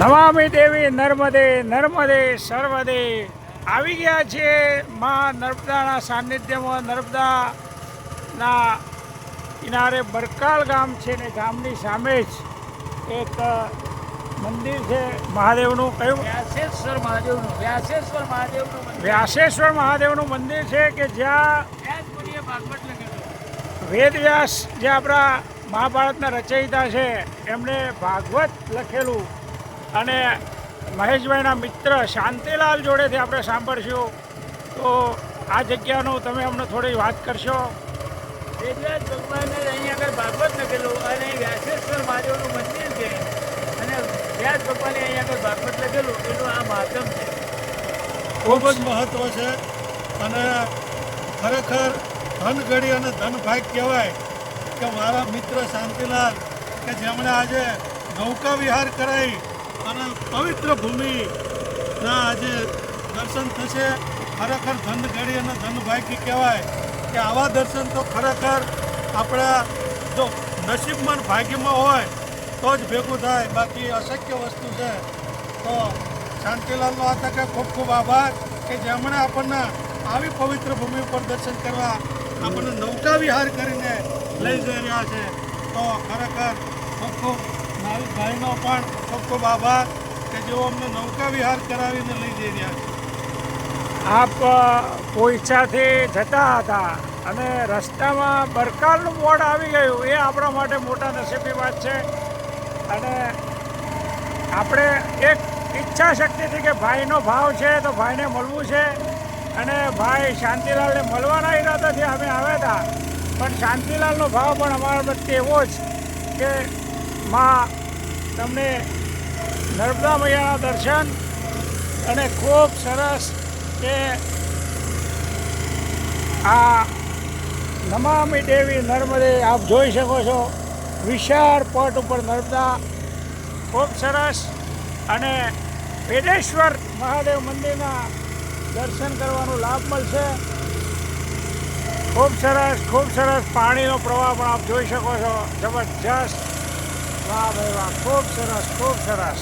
નમામિ દેવી નર્મદે નર્મદે સર્વદે આવી ગયા છે માં નર્મદાના સાનિધ્યમાં. નર્મદાના કિનારે બરકાલ ગામ છે ને ગામની સામે જ એક મંદિર છે મહાદેવનું. કયું? વ્યાસેશ્વર મહાદેવનું મંદિર છે કે જ્યાં વેદવ્યાસ જે આપણા મહાભારતના રચયિતા છે એમણે ભાગવત લખેલું અને મહેશભાઈના મિત્ર શાંતિલાલ જોડેથી આપણે સાંભળશું. તો આ જગ્યાનું તમે અમને થોડી વાત કરશો. વેદવ્યાસ ભગવાને અહીં આગળ ભાગવત લખેલું અને વ્યાસેશ્વર મહાદેવનું મંદિર છે અને વ્યાસ ભગવાને અહીં આગળ ભાગવત લખેલું એનું આ માધ્યમ છે. ખૂબ જ મહત્ત્વ છે અને ખરેખર ધનગડી અને ધનભાગ કહેવાય કે મારા મિત્ર શાંતિલાલ કે જેમણે આજે નૌકા વિહાર કરાવી અને પવિત્ર ભૂમિના આજે દર્શન થશે. ખરેખર ધનગડી અને ધનભાગી કહેવાય કે આવા દર્શન તો ખરેખર આપણા જો નસીબમાં ભાગ્યમાં હોય તો જ ભેગું થાય, બાકી અશક્ય વસ્તુ છે. તો શાંતિલાલનો આ તકે ખૂબ ખૂબ આભાર કે જેમણે આપણને આવી પવિત્ર ભૂમિ ઉપર દર્શન કરવા આપણને નૌકા વિહાર કરીને લઈ જઈ રહ્યા છે. તો ખરેખર ખૂબ ખૂબ મારી ભાઈનો પણ ખૂબ ખૂબ આભાર કે જેઓ અમને નૌકા વિહાર કરાવીને લઈ જઈ રહ્યા છે. આપ પોઈચાથી જતા હતા અને રસ્તામાં બરકાલનું બોર્ડ આવી ગયું, એ આપણા માટે મોટા નસીબની વાત છે. અને આપણે એક ઈચ્છા શક્તિથી કે ભાઈનો ભાવ છે તો ભાઈને મળવું છે અને ભાઈ શાંતિલાલને મળવાના ઈરાદાથી અમે આવ્યા હતા. પણ શાંતિલાલનો ભાવ પણ અમારા પ્રત્યે એવો જ કે માં તમને નર્મદા મૈયાના દર્શન અને ખૂબ સરસ કે આ નમામિ દેવી નર્મદે આપ જોઈ શકો છો. વિશાળ પટ ઉપર નર્મદા, ખૂબ સરસ. અને વેદેશ્વર મહાદેવ મંદિરના દર્શન કરવાનો લાભ મળશે. ખૂબ સરસ, ખૂબ સરસ. પાણીનો પ્રવાહ પણ આપ જોઈ શકો છો. જબરજસ્ત. વાહ ભાઈ વાહ, ખૂબ સરસ, ખૂબ સરસ.